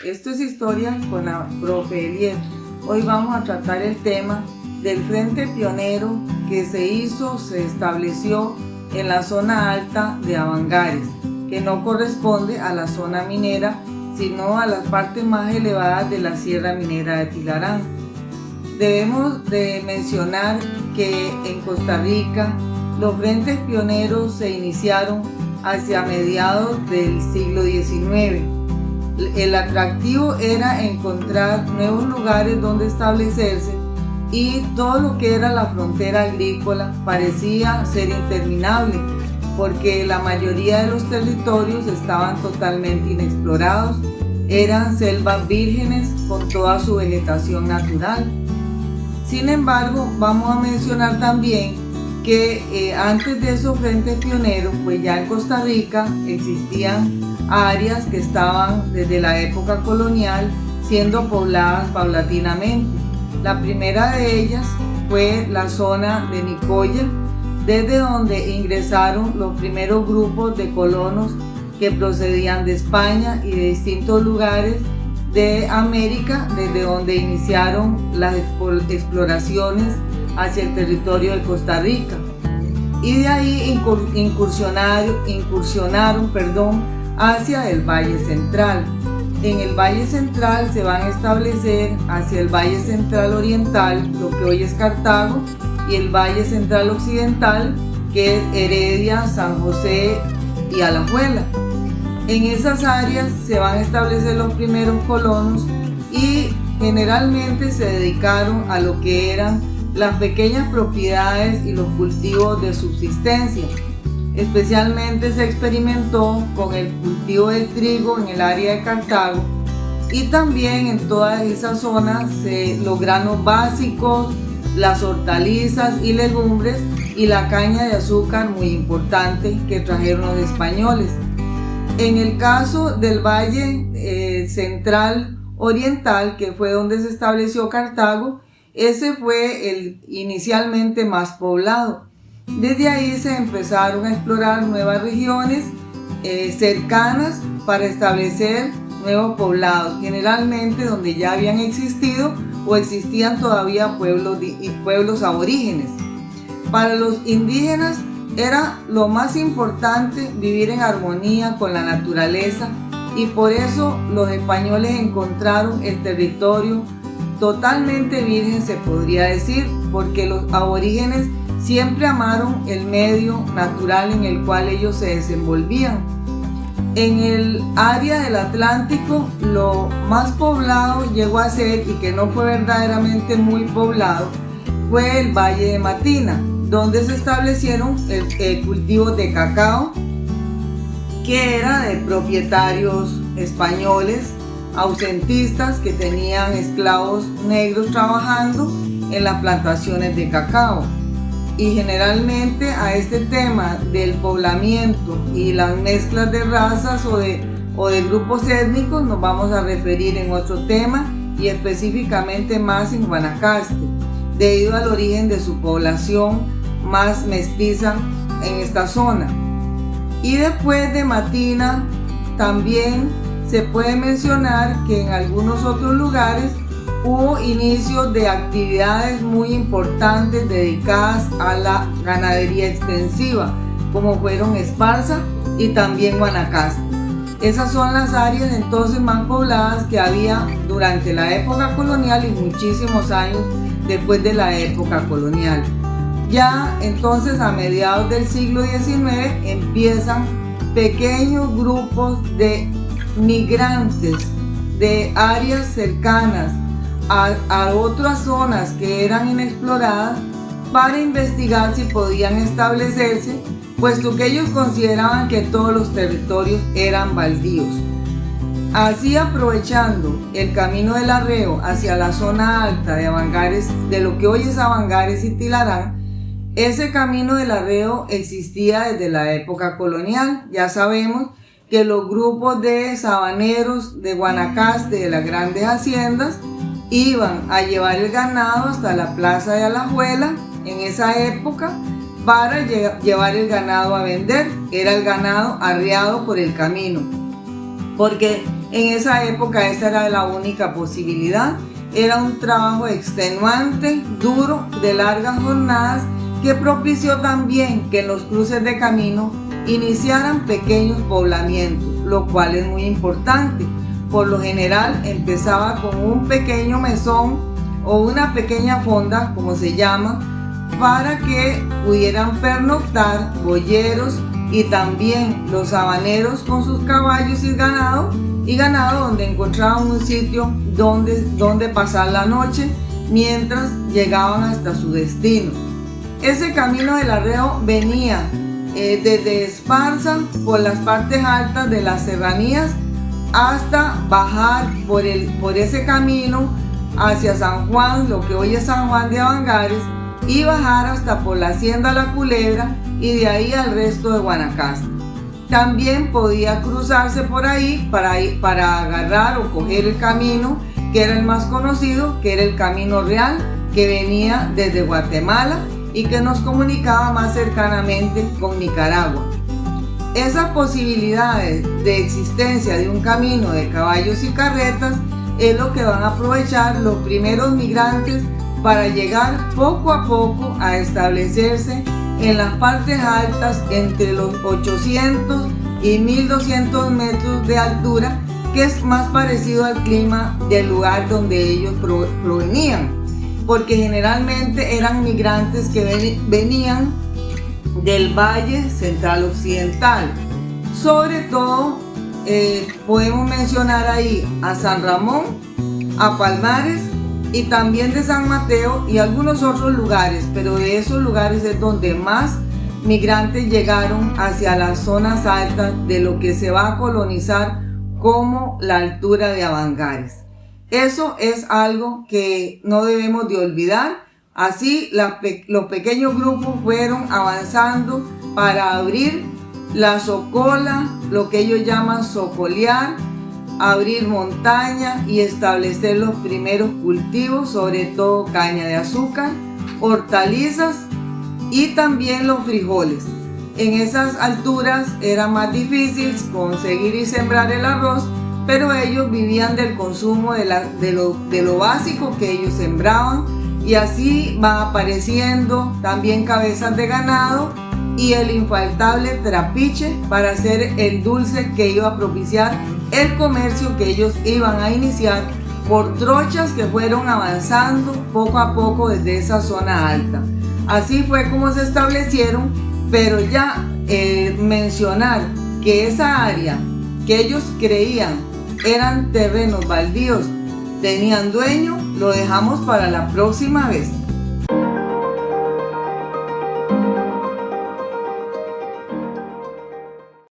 esto es Historia con la profe Eliet. Hoy vamos a tratar el tema del frente pionero que se estableció en la zona alta de Avangares, que no corresponde a la zona minera, sino a las partes más elevadas de la Sierra Minera de Tilarán. Debemos de mencionar que en Costa Rica los frentes pioneros se iniciaron hacia mediados del siglo XIX. El atractivo era encontrar nuevos lugares donde establecerse y todo lo que era la frontera agrícola parecía ser interminable porque la mayoría de los territorios estaban totalmente inexplorados, eran selvas vírgenes con toda su vegetación natural. Sin embargo, vamos a mencionar también que antes de esos frentes pioneros, pues ya en Costa Rica existían áreas que estaban desde la época colonial siendo pobladas paulatinamente. La primera de ellas fue la zona de Nicoya, desde donde ingresaron los primeros grupos de colonos que procedían de España y de distintos lugares de América, desde donde iniciaron las exploraciones hacia el territorio de Costa Rica. Y de ahí incursionaron hacia el Valle Central. En el Valle Central se van a establecer hacia el Valle Central Oriental, lo que hoy es Cartago, y el Valle Central Occidental, que es Heredia, San José y Alajuela. En esas áreas se van a establecer los primeros colonos y generalmente se dedicaron a lo que eran las pequeñas propiedades y los cultivos de subsistencia. Especialmente se experimentó con el cultivo del trigo en el área de Cartago y también en todas esas zonas los granos básicos, las hortalizas y legumbres y la caña de azúcar muy importante que trajeron los españoles. En el caso del Valle Central Oriental, que fue donde se estableció Cartago, ese fue el inicialmente más poblado. Desde ahí se empezaron a explorar nuevas regiones cercanas para establecer nuevos poblados, generalmente donde ya habían existido o existían todavía pueblos aborígenes. Para los indígenas era lo más importante vivir en armonía con la naturaleza y por eso los españoles encontraron el territorio totalmente virgen, se podría decir, porque los aborígenes siempre amaron el medio natural en el cual ellos se desenvolvían. En el área del Atlántico, lo más poblado llegó a ser, y que no fue verdaderamente muy poblado, fue el Valle de Matina, donde se establecieron el cultivo de cacao, que era de propietarios españoles, ausentistas que tenían esclavos negros trabajando en las plantaciones de cacao. Y generalmente a este tema del poblamiento y las mezclas de razas o de grupos étnicos nos vamos a referir en otro tema y específicamente más en Guanacaste, debido al origen de su población más mestiza en esta zona. Y después de Matina también se puede mencionar que en algunos otros lugares hubo inicios de actividades muy importantes dedicadas a la ganadería extensiva, como fueron Esparza y también Guanacaste. Esas son las áreas entonces más pobladas que había durante la época colonial y muchísimos años después de la época colonial. Ya entonces a mediados del siglo XIX empiezan pequeños grupos de migrantes de áreas cercanas a otras zonas que eran inexploradas para investigar si podían establecerse, puesto que ellos consideraban que todos los territorios eran baldíos. Así, aprovechando el camino del Arreo hacia la zona alta de Avangares, de lo que hoy es Avangares y Tilarán, ese camino del Arreo existía desde la época colonial. Ya sabemos que los grupos de sabaneros de Guanacaste, de las grandes haciendas, iban a llevar el ganado hasta la plaza de Alajuela en esa época para llevar el ganado a vender. Era el ganado arreado por el camino, porque En esa época esa era la única posibilidad. Era un trabajo extenuante, duro, de largas jornadas, que propició también que en los cruces de camino iniciaran pequeños poblamientos, lo cual es muy importante. Por lo general empezaba con un pequeño mesón o una pequeña fonda, como se llama, para que pudieran pernoctar boyeros y también los habaneros con sus caballos y ganado donde encontraban un sitio donde pasar la noche mientras llegaban hasta su destino. Ese camino del arreo venía desde Esparza por las partes altas de las serranías hasta bajar por ese camino hacia San Juan, lo que hoy es San Juan de Avangares, y bajar hasta por la Hacienda La Culebra y de ahí al resto de Guanacaste. También podía cruzarse por ahí para agarrar o coger el camino que era el más conocido, que era el Camino Real, que venía desde Guatemala y que nos comunicaba más cercanamente con Nicaragua. Esas posibilidades de existencia de un camino de caballos y carretas es lo que van a aprovechar los primeros migrantes para llegar poco a poco a establecerse en las partes altas entre los 800 y 1200 metros de altura, que es más parecido al clima del lugar donde ellos provenían, porque generalmente eran migrantes que venían del Valle Central Occidental. Sobre todo podemos mencionar ahí a San Ramón, a Palmares y también de San Mateo y algunos otros lugares, pero de esos lugares es donde más migrantes llegaron hacia las zonas altas de lo que se va a colonizar como la altura de Avangares. Eso es algo que no debemos de olvidar. Así los pequeños grupos fueron avanzando para abrir la socola, lo que ellos llaman socolear, abrir montaña y establecer los primeros cultivos, sobre todo caña de azúcar, hortalizas y también los frijoles. En esas alturas era más difícil conseguir y sembrar el arroz, pero ellos vivían del consumo de lo básico que ellos sembraban, y así van apareciendo también cabezas de ganado y el infaltable trapiche para hacer el dulce que iba a propiciar el comercio que ellos iban a iniciar por trochas que fueron avanzando poco a poco desde esa zona alta. Así fue como se establecieron, pero ya mencionar que esa área que ellos creían eran terrenos baldíos, tenían dueño, lo dejamos para la próxima vez.